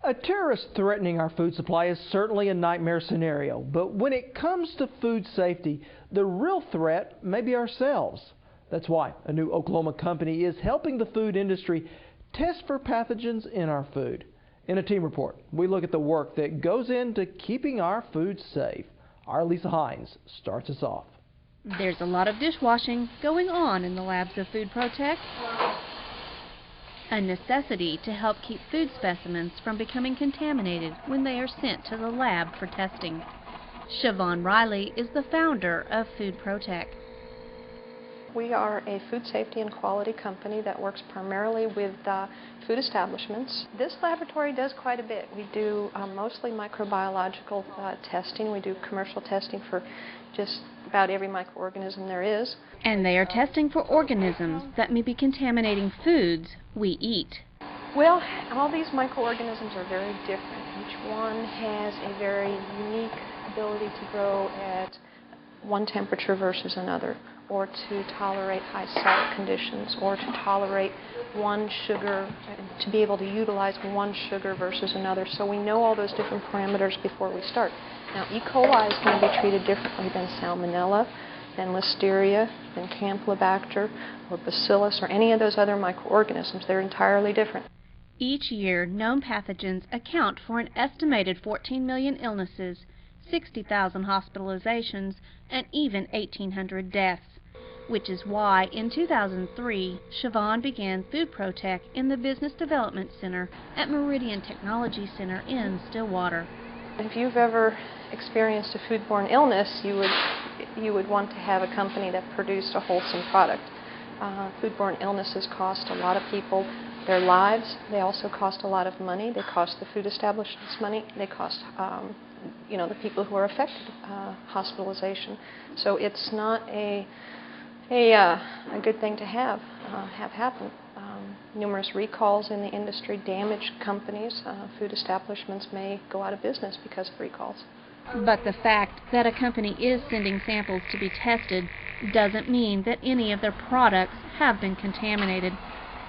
A terrorist threatening our food supply is certainly a nightmare scenario, but when it comes to food safety, the real threat may be ourselves. That's why a new Oklahoma company is helping the food industry test for pathogens in our food. In a team report, we look at the work that goes into keeping our food safe. Our Lisa Hines starts us off. There's a lot of dishwashing going on in the labs of Food ProTech, a necessity to help keep food specimens from becoming contaminated when they are sent to the lab for testing. Siobhan Riley is the founder of Food ProTech. We are a food safety and quality company that works primarily with food establishments. This laboratory does quite a bit. We do mostly microbiological testing. We do commercial testing for just about every microorganism there is. And they are testing for organisms that may be contaminating foods we eat. Well, all these microorganisms are very different. Each one has a very unique ability to grow at one temperature versus another, or to tolerate high salt conditions, or to tolerate one sugar, to be able to utilize one sugar versus another. So we know all those different parameters before we start. Now, E. coli is going to be treated differently than Salmonella, than Listeria, than Campylobacter, or Bacillus, or any of those other microorganisms. They're entirely different. Each year, known pathogens account for an estimated 14 million illnesses, 60,000 hospitalizations, and even 1,800 deaths. Which is why, in 2003, Siobhan began Food ProTech in the Business Development Center at Meridian Technology Center in Stillwater. If you've ever experienced a foodborne illness, you would want to have a company that produced a wholesome product. Foodborne illnesses cost a lot of people their lives. They also cost a lot of money. They cost the food establishments money. They cost the people who are affected hospitalization. So it's not a good thing to have happen. Numerous recalls in the industry damage companies. Food establishments may go out of business because of recalls. But the fact that a company is sending samples to be tested doesn't mean that any of their products have been contaminated.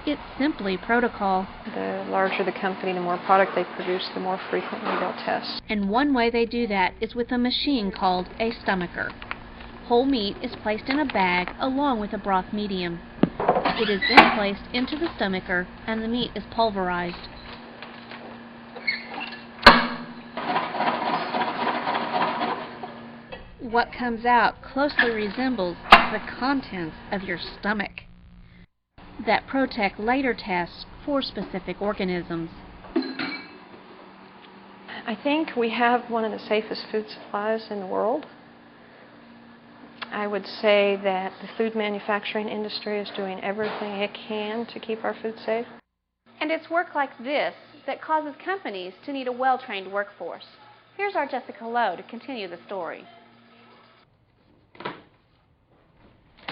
It's simply protocol. The larger the company, the more product they produce, the more frequently they'll test. And one way they do that is with a machine called a stomacher. Whole meat is placed in a bag along with a broth medium. It is then placed into the stomacher and the meat is pulverized. What comes out closely resembles the contents of your stomach that ProTech later tests for specific organisms. I think we have one of the safest food supplies in the world. I would say that the food manufacturing industry is doing everything it can to keep our food safe. And it's work like this that causes companies to need a well-trained workforce. Here's our Jessica Lowe to continue the story.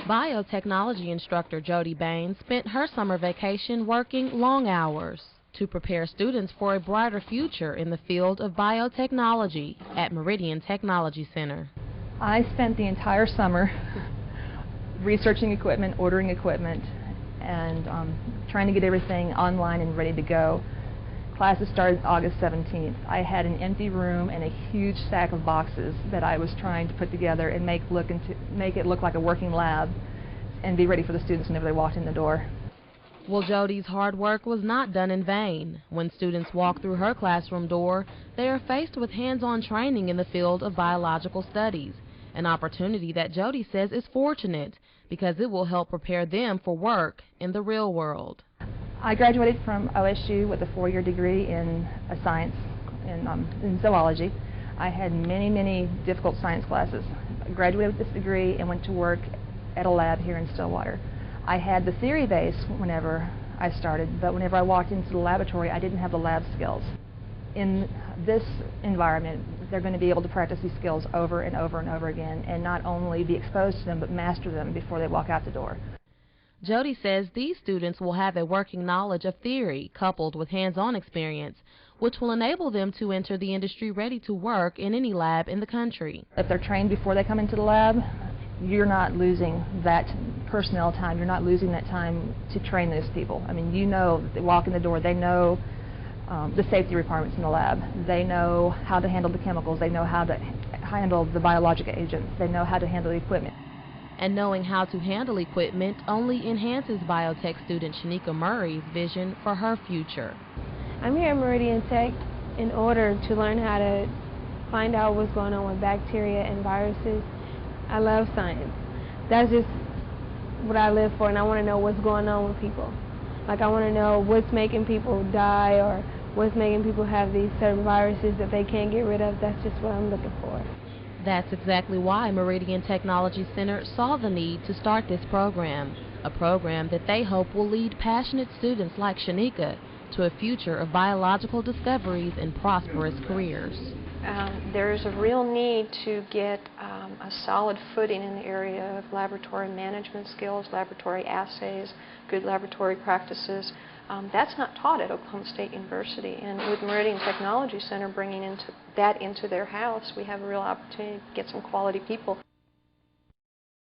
Biotechnology instructor Jody Bain spent her summer vacation working long hours to prepare students for a brighter future in the field of biotechnology at Meridian Technology Center. I spent the entire summer researching equipment, ordering equipment, and trying to get everything online and ready to go. Classes started August 17th. I had an empty room and a huge stack of boxes that I was trying to put together and make it look like a working lab and be ready for the students whenever they walked in the door. Well, Jody's hard work was not done in vain. When students walk through her classroom door, they are faced with hands-on training in the field of biological studies, an opportunity that Jody says is fortunate because it will help prepare them for work in the real world. I graduated from OSU with a 4-year degree in science, in zoology. I had many difficult science classes. I graduated with this degree and went to work at a lab here in Stillwater. I had the theory base whenever I started, but whenever I walked into the laboratory, I didn't have the lab skills. In this environment, they're going to be able to practice these skills over and over and over again, and not only be exposed to them, but master them before they walk out the door. Jody says these students will have a working knowledge of theory coupled with hands-on experience, which will enable them to enter the industry ready to work in any lab in the country. If they're trained before they come into the lab, you're not losing that personnel time. You're not losing that time to train those people. I mean, you know, they walk in the door, they know the safety requirements in the lab. They know how to handle the chemicals. They know how to handle the biological agents. They know how to handle the equipment. And knowing how to handle equipment only enhances biotech student Shanika Murray's vision for her future. I'm here at Meridian Tech in order to learn how to find out what's going on with bacteria and viruses. I love science. That's just what I live for, and I want to know what's going on with people. Like, I want to know what's making people die or what's making people have these certain viruses that they can't get rid of. That's just what I'm looking for. That's exactly why Meridian Technology Center saw the need to start this program, a program that they hope will lead passionate students like Shanika to a future of biological discoveries and prosperous careers. There's a real need to get a solid footing in the area of laboratory management skills, laboratory assays, good laboratory practices. That's not taught at Oklahoma State University, and with Meridian Technology Center bringing that into their house, we have a real opportunity to get some quality people.